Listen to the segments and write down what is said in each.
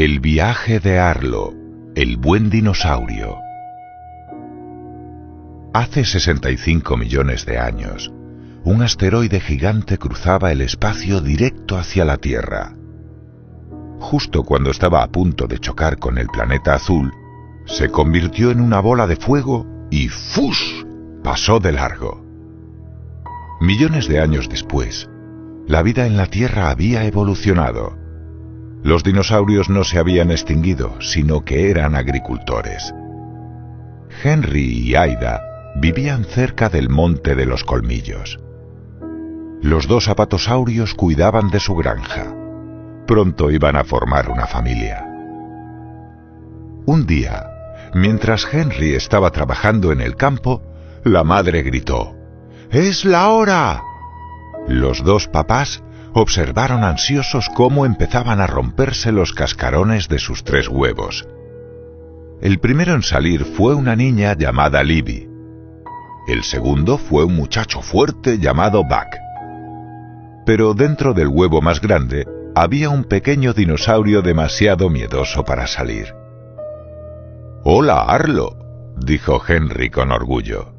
El viaje de Arlo, el buen dinosaurio. Hace 65 millones de años, un asteroide gigante cruzaba el espacio directo hacia la Tierra. Justo cuando estaba a punto de chocar con el planeta azul, se convirtió en una bola de fuego y ¡fush!, pasó de largo. Millones de años después, la vida en la Tierra había evolucionado. Los dinosaurios no se habían extinguido, sino que eran agricultores. Henry y Aida vivían cerca del Monte de los Colmillos. Los dos apatosaurios cuidaban de su granja. Pronto iban a formar una familia. Un día, mientras Henry estaba trabajando en el campo, la madre gritó: ¡Es la hora! Los dos papás observaron ansiosos cómo empezaban a romperse los cascarones de sus 3 huevos. El primero en salir fue una niña llamada Libby. El segundo fue un muchacho fuerte llamado Buck. Pero dentro del huevo más grande había un pequeño dinosaurio demasiado miedoso para salir. «Hola, Arlo», dijo Henry con orgullo.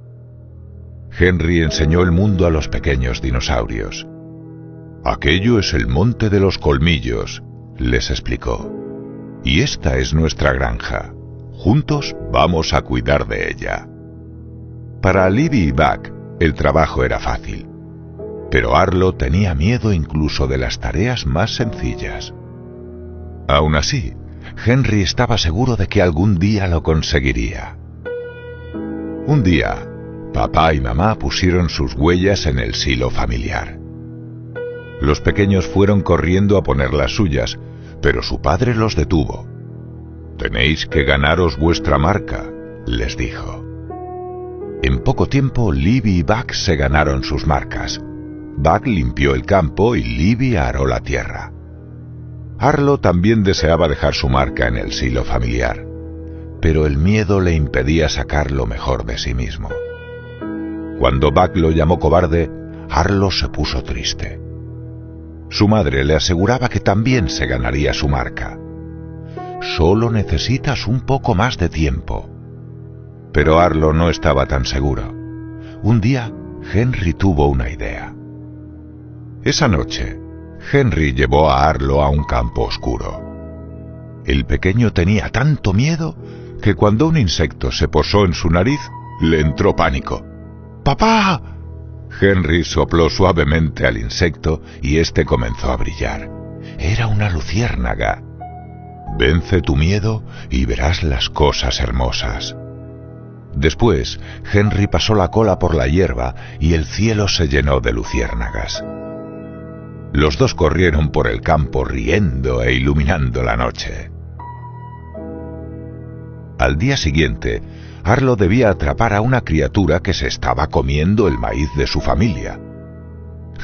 Henry enseñó el mundo a los pequeños dinosaurios. «Aquello es el Monte de los Colmillos», les explicó. «Y esta es nuestra granja. Juntos vamos a cuidar de ella». Para Libby y Buck, el trabajo era fácil. Pero Arlo tenía miedo incluso de las tareas más sencillas. Aún así, Henry estaba seguro de que algún día lo conseguiría. Un día, papá y mamá pusieron sus huellas en el silo familiar. Los pequeños fueron corriendo a poner las suyas, pero su padre los detuvo. «Tenéis que ganaros vuestra marca», les dijo. En poco tiempo, Libby y Buck se ganaron sus marcas. Buck limpió el campo y Libby aró la tierra. Arlo también deseaba dejar su marca en el silo familiar, pero el miedo le impedía sacar lo mejor de sí mismo. Cuando Buck lo llamó cobarde, Arlo se puso triste. Su madre le aseguraba que también se ganaría su marca. «Solo necesitas un poco más de tiempo». Pero Arlo no estaba tan seguro. Un día, Henry tuvo una idea. Esa noche, Henry llevó a Arlo a un campo oscuro. El pequeño tenía tanto miedo que cuando un insecto se posó en su nariz, le entró pánico. «¡Papá!». Henry sopló suavemente al insecto y éste comenzó a brillar. Era una luciérnaga. «Vence tu miedo y verás las cosas hermosas». Después, Henry pasó la cola por la hierba y el cielo se llenó de luciérnagas. Los dos corrieron por el campo riendo e iluminando la noche. Al día siguiente, Arlo debía atrapar a una criatura que se estaba comiendo el maíz de su familia.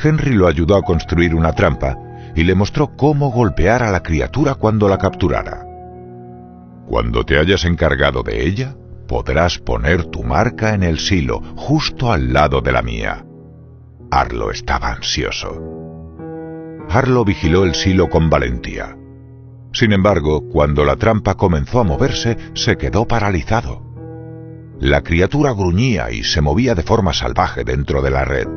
Henry lo ayudó a construir una trampa y le mostró cómo golpear a la criatura cuando la capturara. «Cuando te hayas encargado de ella, podrás poner tu marca en el silo, justo al lado de la mía». Arlo estaba ansioso. Arlo vigiló el silo con valentía. Sin embargo, cuando la trampa comenzó a moverse, se quedó paralizado. La criatura gruñía y se movía de forma salvaje dentro de la red.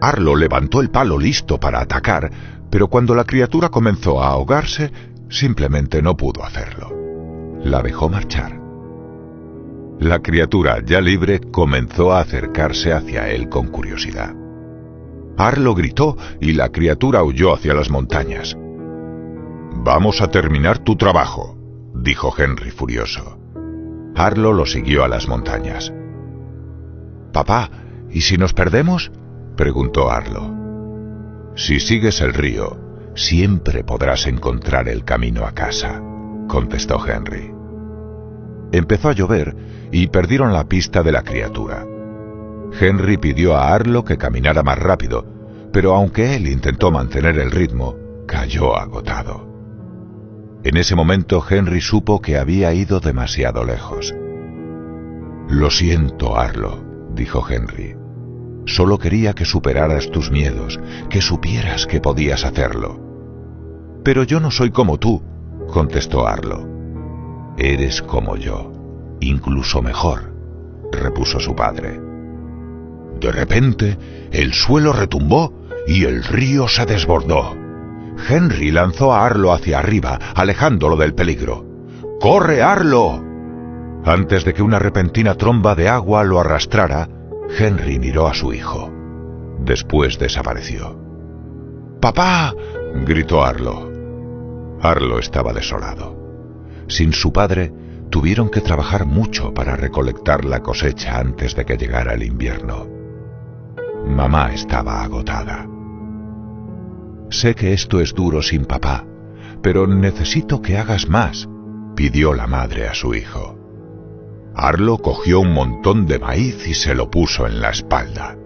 Arlo levantó el palo listo para atacar, pero cuando la criatura comenzó a ahogarse, simplemente no pudo hacerlo. La dejó marchar. La criatura, ya libre, comenzó a acercarse hacia él con curiosidad. Arlo gritó y la criatura huyó hacia las montañas. «Vamos a terminar tu trabajo», dijo Henry furioso. Arlo lo siguió a las montañas. «Papá, ¿y si nos perdemos?», preguntó Arlo. «Si sigues el río, siempre podrás encontrar el camino a casa», contestó Henry. Empezó a llover y perdieron la pista de la criatura. Henry pidió a Arlo que caminara más rápido, pero aunque él intentó mantener el ritmo, cayó agotado. En ese momento Henry supo que había ido demasiado lejos. «Lo siento, Arlo», dijo Henry. «Solo quería que superaras tus miedos, que supieras que podías hacerlo». «Pero yo no soy como tú», contestó Arlo. Eres como yo, incluso mejor, repuso su padre. De repente, el suelo retumbó y el río se desbordó. Henry lanzó a Arlo hacia arriba, alejándolo del peligro. ¡Corre, Arlo! Antes de que una repentina tromba de agua lo arrastrara, Henry miró a su hijo. Después desapareció. ¡Papá!, gritó Arlo. Arlo estaba desolado. Sin su padre, tuvieron que trabajar mucho para recolectar la cosecha antes de que llegara el invierno. Mamá estaba agotada. Sé que esto es duro sin papá, pero necesito que hagas más, pidió la madre a su hijo. Arlo cogió un montón de maíz y se lo puso en la espalda.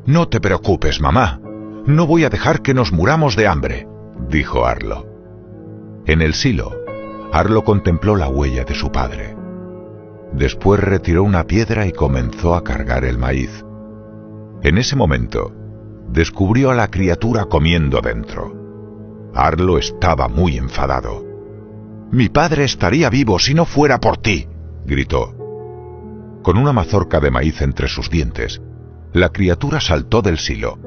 No te preocupes, mamá. No voy a dejar que nos muramos de hambre, dijo Arlo. En el silo, Arlo contempló la huella de su padre. Después retiró una piedra y comenzó a cargar el maíz. En ese momento, descubrió a la criatura comiendo dentro. Arlo estaba muy enfadado. «Mi padre estaría vivo si no fuera por ti», gritó. Con una mazorca de maíz entre sus dientes, la criatura saltó del silo.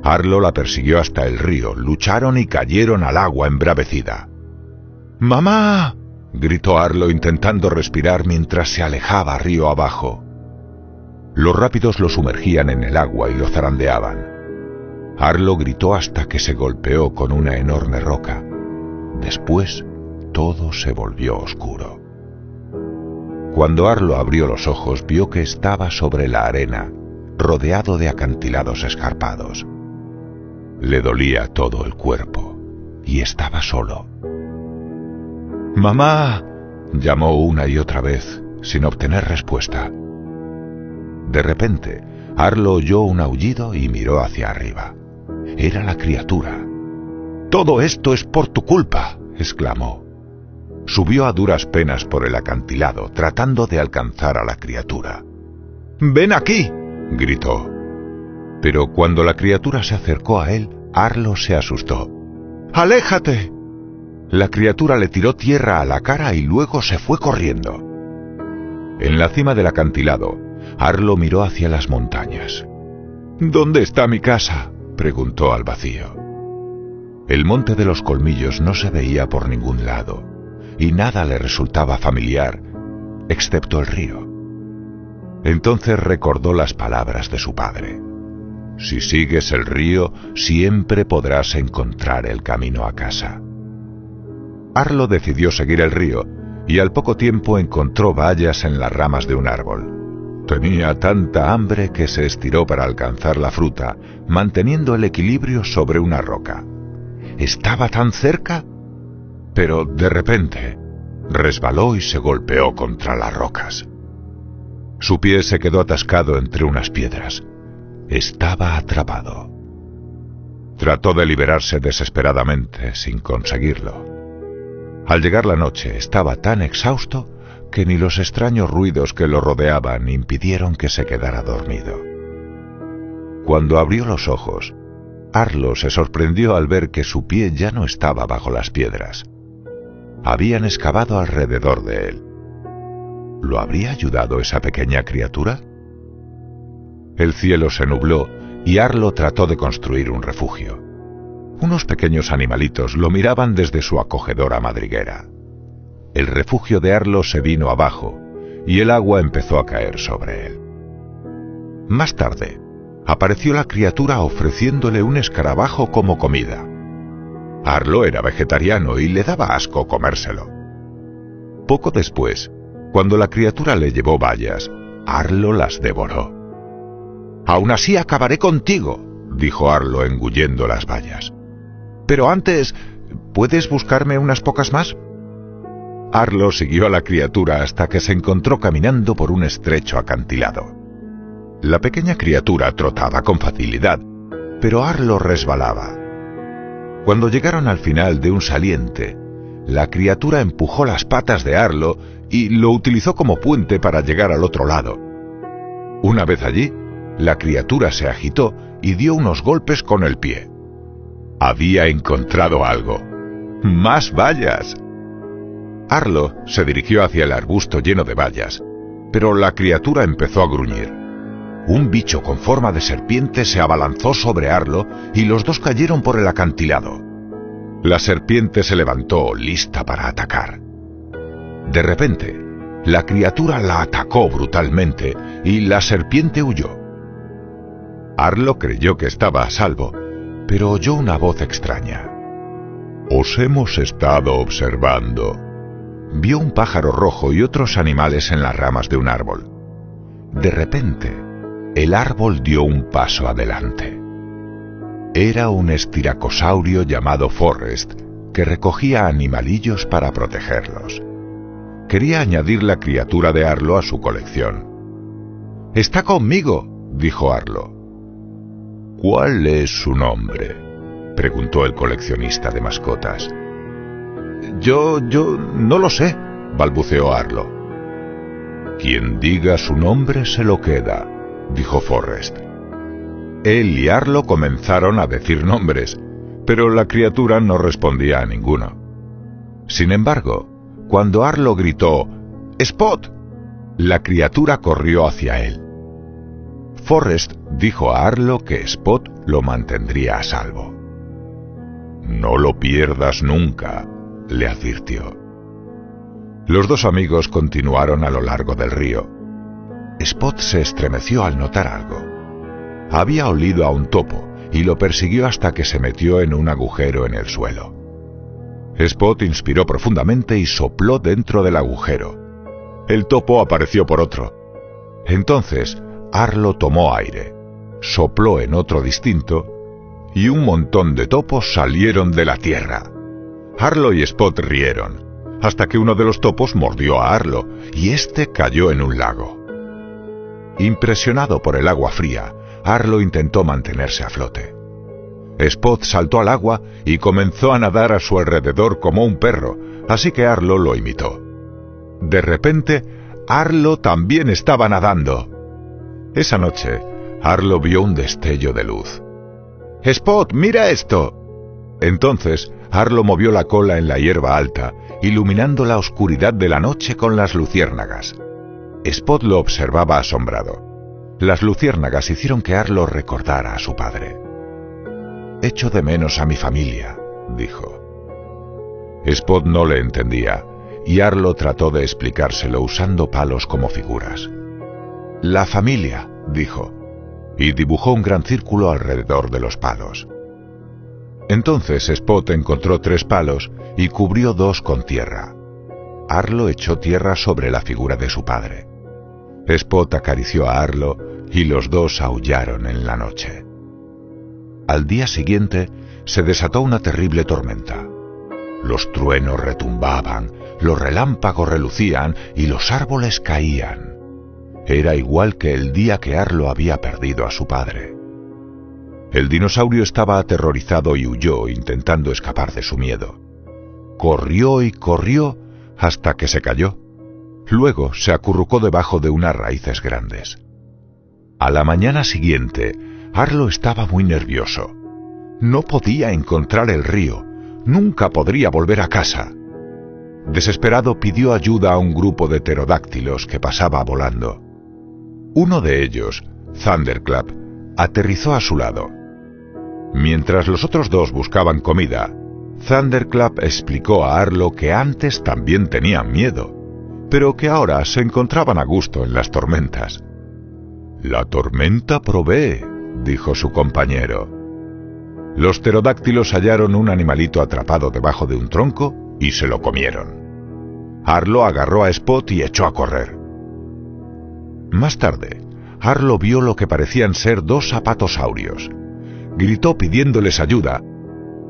Arlo la persiguió hasta el río, lucharon y cayeron al agua embravecida. «¡Mamá!», gritó Arlo intentando respirar mientras se alejaba río abajo. Los rápidos lo sumergían en el agua y lo zarandeaban. Arlo gritó hasta que se golpeó con una enorme roca. Después, todo se volvió oscuro. Cuando Arlo abrió los ojos, vio que estaba sobre la arena, rodeado de acantilados escarpados. Le dolía todo el cuerpo y estaba solo. «¡Mamá!», llamó una y otra vez, sin obtener respuesta. De repente, Arlo oyó un aullido y miró hacia arriba. Era la criatura. «¡Todo esto es por tu culpa!», exclamó. Subió a duras penas por el acantilado, tratando de alcanzar a la criatura. «¡Ven aquí!», gritó. Pero cuando la criatura se acercó a él, Arlo se asustó. «¡Aléjate!». La criatura le tiró tierra a la cara y luego se fue corriendo. En la cima del acantilado, Arlo miró hacia las montañas. «¿Dónde está mi casa?», preguntó al vacío. El monte de los colmillos no se veía por ningún lado, y nada le resultaba familiar, excepto el río. Entonces recordó las palabras de su padre. «Si sigues el río, siempre podrás encontrar el camino a casa». Arlo decidió seguir el río, y al poco tiempo encontró bayas en las ramas de un árbol. Tenía tanta hambre que se estiró para alcanzar la fruta, manteniendo el equilibrio sobre una roca. Estaba tan cerca, pero de repente resbaló y se golpeó contra las rocas. Su pie se quedó atascado entre unas piedras. Estaba atrapado. Trató de liberarse desesperadamente, sin conseguirlo. Al llegar la noche, estaba tan exhausto que ni los extraños ruidos que lo rodeaban impidieron que se quedara dormido. Cuando abrió los ojos, Arlo se sorprendió al ver que su pie ya no estaba bajo las piedras. Habían excavado alrededor de él. ¿Lo habría ayudado esa pequeña criatura? El cielo se nubló y Arlo trató de construir un refugio. Unos pequeños animalitos lo miraban desde su acogedora madriguera. El refugio de Arlo se vino abajo y el agua empezó a caer sobre él. Más tarde, apareció la criatura ofreciéndole un escarabajo como comida. Arlo era vegetariano y le daba asco comérselo. Poco después, cuando la criatura le llevó bayas, Arlo las devoró. «Aún así acabaré contigo», dijo Arlo engullendo las bayas. «Pero antes, ¿puedes buscarme unas pocas más?». Arlo siguió a la criatura hasta que se encontró caminando por un estrecho acantilado. La pequeña criatura trotaba con facilidad, pero Arlo resbalaba. Cuando llegaron al final de un saliente, la criatura empujó las patas de Arlo y lo utilizó como puente para llegar al otro lado. Una vez allí, la criatura se agitó y dio unos golpes con el pie. Había encontrado algo. ¡Más bayas! Arlo se dirigió hacia el arbusto lleno de bayas, pero la criatura empezó a gruñir. Un bicho con forma de serpiente se abalanzó sobre Arlo y los dos cayeron por el acantilado. La serpiente se levantó, lista para atacar. De repente, la criatura la atacó brutalmente y la serpiente huyó. Arlo creyó que estaba a salvo, pero oyó una voz extraña. «Os hemos estado observando». Vio un pájaro rojo y otros animales en las ramas de un árbol. De repente, el árbol dio un paso adelante. Era un estiracosaurio llamado Forrest, que recogía animalillos para protegerlos. Quería añadir la criatura de Arlo a su colección. «¡Está conmigo!», dijo Arlo. «¿Cuál es su nombre?», preguntó el coleccionista de mascotas. Yo no lo sé», balbuceó Arlo. «Quien diga su nombre se lo queda», dijo Forrest. Él y Arlo comenzaron a decir nombres, pero la criatura no respondía a ninguno. Sin embargo, cuando Arlo gritó «¡Spot!», la criatura corrió hacia él. Forrest dijo a Arlo que Spot lo mantendría a salvo. «No lo pierdas nunca», le advirtió. Los dos amigos continuaron a lo largo del río. Spot se estremeció al notar algo. Había olido a un topo y lo persiguió hasta que se metió en un agujero en el suelo. Spot inspiró profundamente y sopló dentro del agujero. El topo apareció por otro. Entonces, Arlo tomó aire, sopló en otro distinto y un montón de topos salieron de la tierra. Arlo y Spot rieron, hasta que uno de los topos mordió a Arlo y éste cayó en un lago. Impresionado por el agua fría, Arlo intentó mantenerse a flote. Spot saltó al agua y comenzó a nadar a su alrededor como un perro, así que Arlo lo imitó. De repente, Arlo también estaba nadando. Esa noche, Arlo vio un destello de luz. «¡Spot, mira esto!». Entonces, Arlo movió la cola en la hierba alta, iluminando la oscuridad de la noche con las luciérnagas. Spot lo observaba asombrado. Las luciérnagas hicieron que Arlo recordara a su padre. «Echo de menos a mi familia», dijo. Spot no le entendía, y Arlo trató de explicárselo usando palos como figuras. «La familia», dijo, y dibujó un gran círculo alrededor de los palos. Entonces Spot encontró 3 palos y cubrió 2 con tierra. Arlo echó tierra sobre la figura de su padre. Spot acarició a Arlo y los dos aullaron en la noche. Al día siguiente se desató una terrible tormenta. Los truenos retumbaban, los relámpagos relucían y los árboles caían. Era igual que el día que Arlo había perdido a su padre. El dinosaurio estaba aterrorizado y huyó, intentando escapar de su miedo. Corrió y corrió hasta que se cayó. Luego se acurrucó debajo de unas raíces grandes. A la mañana siguiente, Arlo estaba muy nervioso. No podía encontrar el río, nunca podría volver a casa. Desesperado pidió ayuda a un grupo de pterodáctilos que pasaba volando. Uno de ellos, Thunderclap, aterrizó a su lado. Mientras los otros dos buscaban comida, Thunderclap explicó a Arlo que antes también tenían miedo, pero que ahora se encontraban a gusto en las tormentas. «La tormenta provee», dijo su compañero. Los pterodáctilos hallaron un animalito atrapado debajo de un tronco y se lo comieron. Arlo agarró a Spot y echó a correr. Más tarde, Arlo vio lo que parecían ser 2 zapatosaurios. Gritó pidiéndoles ayuda,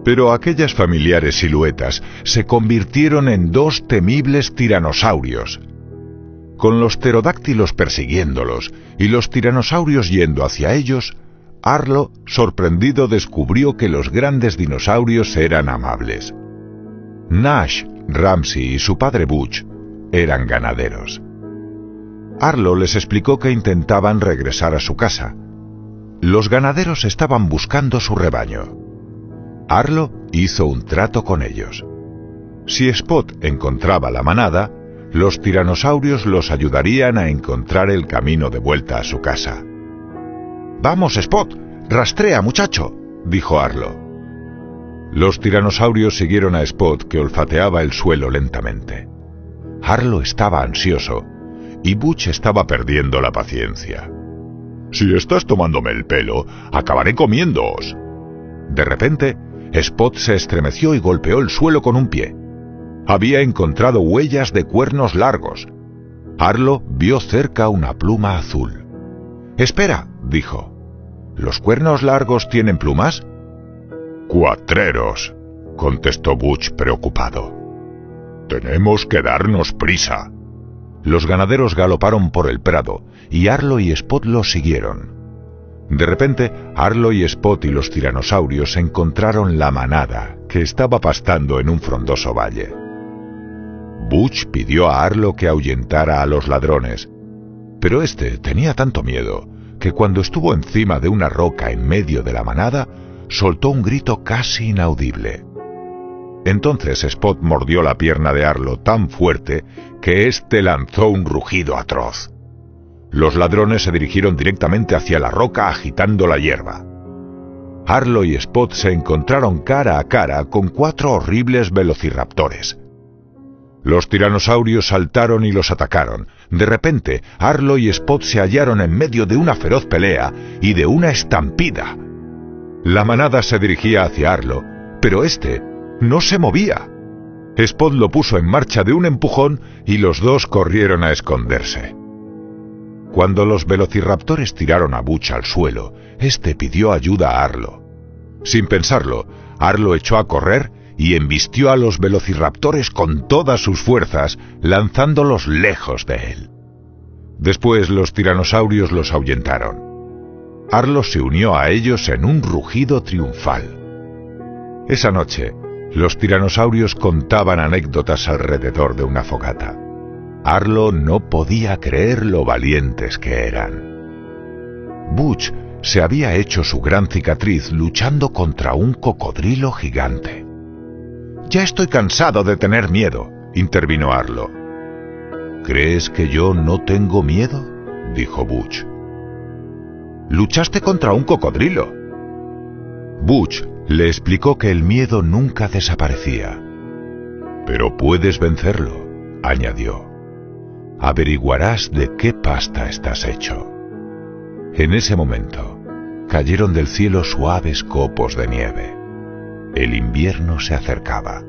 pero aquellas familiares siluetas se convirtieron en 2 temibles tiranosaurios. Con los pterodáctilos persiguiéndolos y los tiranosaurios yendo hacia ellos, Arlo, sorprendido, descubrió que los grandes dinosaurios eran amables. Nash, Ramsey y su padre Butch eran ganaderos. Arlo les explicó que intentaban regresar a su casa. Los ganaderos estaban buscando su rebaño. Arlo hizo un trato con ellos. Si Spot encontraba la manada, los tiranosaurios los ayudarían a encontrar el camino de vuelta a su casa. «¡Vamos, Spot! ¡Rastrea, muchacho!», dijo Arlo. Los tiranosaurios siguieron a Spot, que olfateaba el suelo lentamente. Arlo estaba ansioso y Butch estaba perdiendo la paciencia. «Si estás tomándome el pelo, acabaré comiéndoos». De repente, Spot se estremeció y golpeó el suelo con un pie. Había encontrado huellas de cuernos largos. Arlo vio cerca una pluma azul. «Espera», dijo. «¿Los cuernos largos tienen plumas?» «Cuatreros», contestó Butch preocupado. «Tenemos que darnos prisa». Los ganaderos galoparon por el prado y Arlo y Spot los siguieron. De repente, Arlo y Spot y los tiranosaurios encontraron la manada, que estaba pastando en un frondoso valle. Butch pidió a Arlo que ahuyentara a los ladrones, pero este tenía tanto miedo que cuando estuvo encima de una roca en medio de la manada, soltó un grito casi inaudible. Entonces Spot mordió la pierna de Arlo tan fuerte que éste lanzó un rugido atroz. Los ladrones se dirigieron directamente hacia la roca agitando la hierba. Arlo y Spot se encontraron cara a cara con 4 horribles velociraptores. Los tiranosaurios saltaron y los atacaron. De repente, Arlo y Spot se hallaron en medio de una feroz pelea y de una estampida. La manada se dirigía hacia Arlo, pero éste no se movía. Spot lo puso en marcha de un empujón y los dos corrieron a esconderse. Cuando los velociraptores tiraron a Butch al suelo, éste pidió ayuda a Arlo. Sin pensarlo, Arlo echó a correr y embistió a los velociraptores con todas sus fuerzas, lanzándolos lejos de él. Después los tiranosaurios los ahuyentaron. Arlo se unió a ellos en un rugido triunfal. Esa noche, los tiranosaurios contaban anécdotas alrededor de una fogata. Arlo no podía creer lo valientes que eran. Butch se había hecho su gran cicatriz luchando contra un cocodrilo gigante. «Ya estoy cansado de tener miedo», intervino Arlo. «¿Crees que yo no tengo miedo?», dijo Butch. «Luchaste contra un cocodrilo». Butch le explicó que el miedo nunca desaparecía. «Pero puedes vencerlo», añadió. «Averiguarás de qué pasta estás hecho». En ese momento, cayeron del cielo suaves copos de nieve. El invierno se acercaba.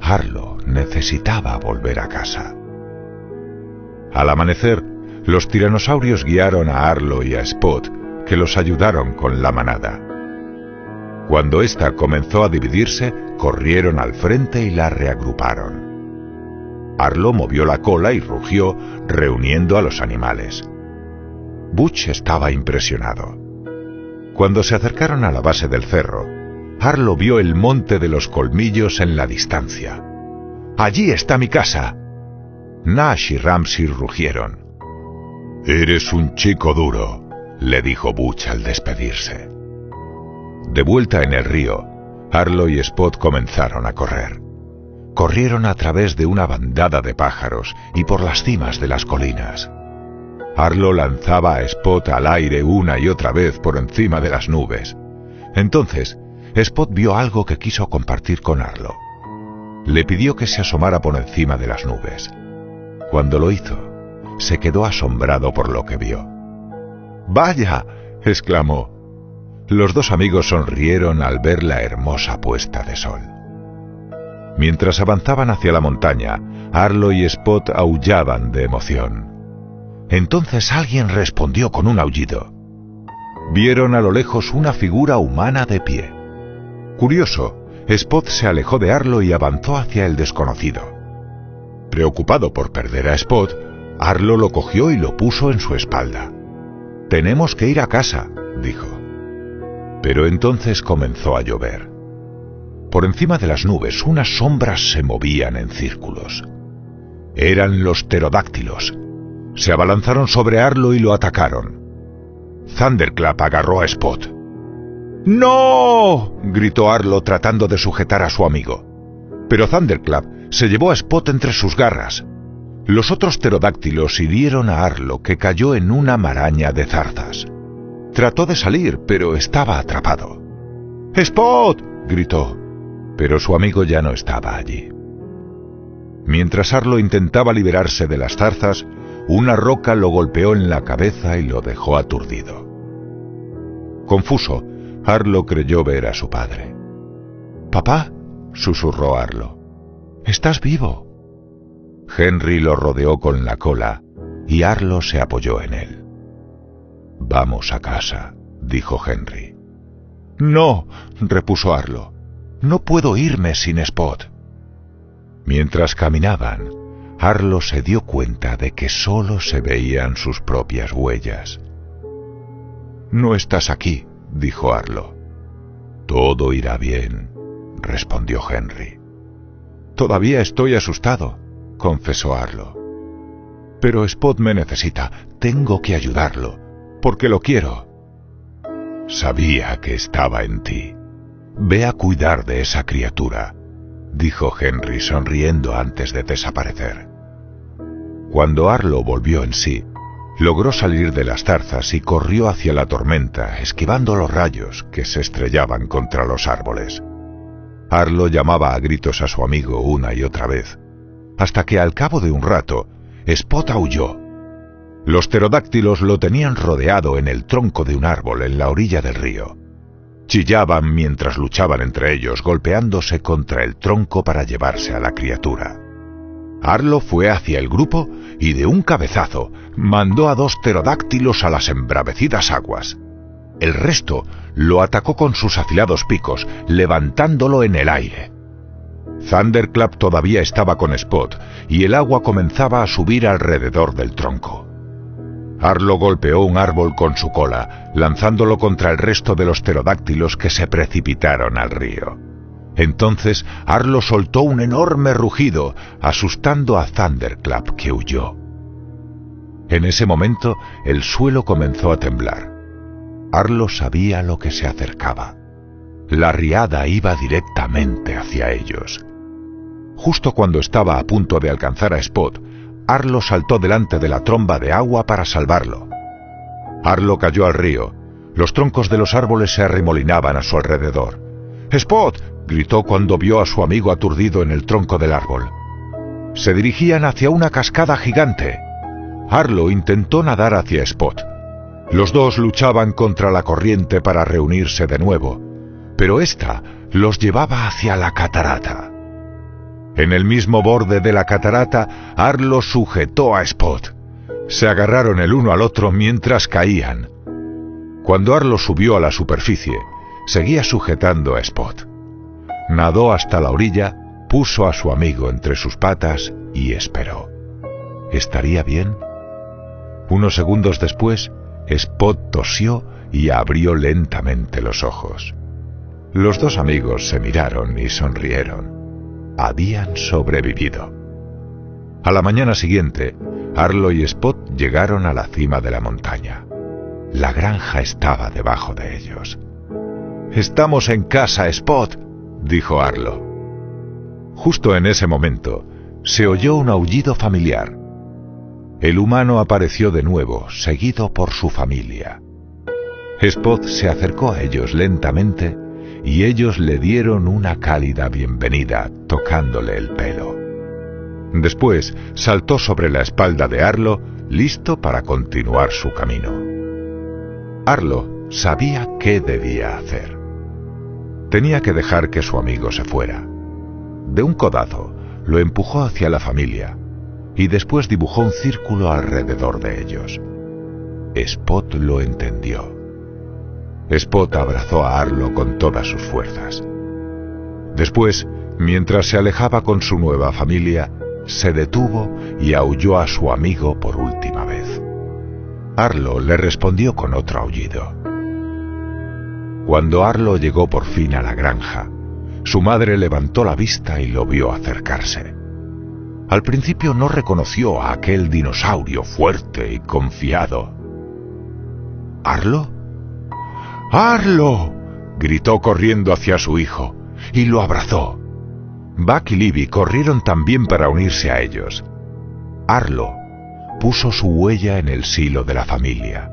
Arlo necesitaba volver a casa. Al amanecer, los tiranosaurios guiaron a Arlo y a Spot, que los ayudaron con la manada. Cuando ésta comenzó a dividirse, corrieron al frente y la reagruparon. Arlo movió la cola y rugió, reuniendo a los animales. Butch estaba impresionado. Cuando se acercaron a la base del cerro, Arlo vio el monte de los colmillos en la distancia. «¡Allí está mi casa!». Nash y Ramsey rugieron. «Eres un chico duro», le dijo Butch al despedirse. De vuelta en el río, Arlo y Spot comenzaron a correr. Corrieron a través de una bandada de pájaros y por las cimas de las colinas. Arlo lanzaba a Spot al aire una y otra vez por encima de las nubes. Entonces, Spot vio algo que quiso compartir con Arlo. Le pidió que se asomara por encima de las nubes. Cuando lo hizo, se quedó asombrado por lo que vio. «¡Vaya!», exclamó. Los dos amigos sonrieron al ver la hermosa puesta de sol. Mientras avanzaban hacia la montaña, Arlo y Spot aullaban de emoción. Entonces alguien respondió con un aullido. Vieron a lo lejos una figura humana de pie. Curioso, Spot se alejó de Arlo y avanzó hacia el desconocido. Preocupado por perder a Spot, Arlo lo cogió y lo puso en su espalda. «Tenemos que ir a casa», dijo. Pero entonces comenzó a llover. Por encima de las nubes unas sombras se movían en círculos. Eran los pterodáctilos. Se abalanzaron sobre Arlo y lo atacaron. Thunderclap agarró a Spot. «¡No!», gritó Arlo tratando de sujetar a su amigo. Pero Thunderclap se llevó a Spot entre sus garras. Los otros pterodáctilos hirieron a Arlo, que cayó en una maraña de zarzas. Trató de salir, pero estaba atrapado. ¡Spot!, gritó, pero su amigo ya no estaba allí. Mientras Arlo intentaba liberarse de las zarzas, una roca lo golpeó en la cabeza y lo dejó aturdido. Confuso, Arlo creyó ver a su padre. «Papá», susurró Arlo, «¿estás vivo?» Henry lo rodeó con la cola y Arlo se apoyó en él. «Vamos a casa», dijo Henry. «No», repuso Arlo, «no puedo irme sin Spot». Mientras caminaban, Arlo se dio cuenta de que solo se veían sus propias huellas. «No estás aquí», dijo Arlo. «Todo irá bien», respondió Henry. «Todavía estoy asustado», confesó Arlo. «Pero Spot me necesita. Tengo que ayudarlo, porque lo quiero». «Sabía que estaba en ti. Ve a cuidar de esa criatura», dijo Henry sonriendo antes de desaparecer. Cuando Arlo volvió en sí, logró salir de las zarzas y corrió hacia la tormenta, esquivando los rayos que se estrellaban contra los árboles. Arlo llamaba a gritos a su amigo una y otra vez, hasta que al cabo de un rato, Spot aulló. Los pterodáctilos lo tenían rodeado en el tronco de un árbol en la orilla del río. Chillaban mientras luchaban entre ellos, golpeándose contra el tronco para llevarse a la criatura. Arlo fue hacia el grupo y de un cabezazo mandó a 2 pterodáctilos a las embravecidas aguas. El resto lo atacó con sus afilados picos, levantándolo en el aire. Thunderclap todavía estaba con Spot y el agua comenzaba a subir alrededor del tronco. Arlo golpeó un árbol con su cola, lanzándolo contra el resto de los pterodáctilos que se precipitaron al río. Entonces Arlo soltó un enorme rugido, asustando a Thunderclap, que huyó. En ese momento el suelo comenzó a temblar. Arlo sabía lo que se acercaba. La riada iba directamente hacia ellos. Justo cuando estaba a punto de alcanzar a Spot, Arlo saltó delante de la tromba de agua para salvarlo. Arlo cayó al río. Los troncos de los árboles se arremolinaban a su alrededor. «¡Spot!», gritó cuando vio a su amigo aturdido en el tronco del árbol. Se dirigían hacia una cascada gigante. Arlo intentó nadar hacia Spot. Los dos luchaban contra la corriente para reunirse de nuevo, pero ésta los llevaba hacia la catarata. En el mismo borde de la catarata, Arlo sujetó a Spot. Se agarraron el uno al otro mientras caían. Cuando Arlo subió a la superficie, seguía sujetando a Spot. Nadó hasta la orilla, puso a su amigo entre sus patas y esperó. ¿Estaría bien? Unos segundos después, Spot tosió y abrió lentamente los ojos. Los dos amigos se miraron y sonrieron. Habían sobrevivido. A la mañana siguiente, Arlo y Spot llegaron a la cima de la montaña. La granja estaba debajo de ellos. «Estamos en casa, Spot», dijo Arlo. Justo en ese momento, se oyó un aullido familiar. El humano apareció de nuevo, seguido por su familia. Spot se acercó a ellos lentamente y ellos le dieron una cálida bienvenida, tocándole el pelo. Después saltó sobre la espalda de Arlo, listo para continuar su camino. Arlo sabía qué debía hacer. Tenía que dejar que su amigo se fuera. De un codazo, lo empujó hacia la familia y después dibujó un círculo alrededor de ellos. Spot lo entendió. Spot abrazó a Arlo con todas sus fuerzas. Después, mientras se alejaba con su nueva familia, se detuvo y aulló a su amigo por última vez. Arlo le respondió con otro aullido. Cuando Arlo llegó por fin a la granja, su madre levantó la vista y lo vio acercarse. Al principio no reconoció a aquel dinosaurio fuerte y confiado. ¿Arlo? ¡Arlo!, gritó corriendo hacia su hijo y lo abrazó. Buck y Libby corrieron también para unirse a ellos. Arlo puso su huella en el silo de la familia,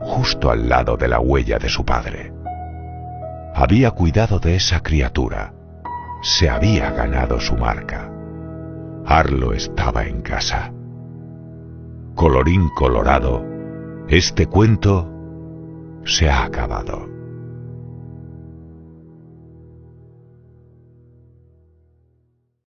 justo al lado de la huella de su padre. Había cuidado de esa criatura. Se había ganado su marca. Arlo estaba en casa. Colorín colorado, este cuento se ha acabado.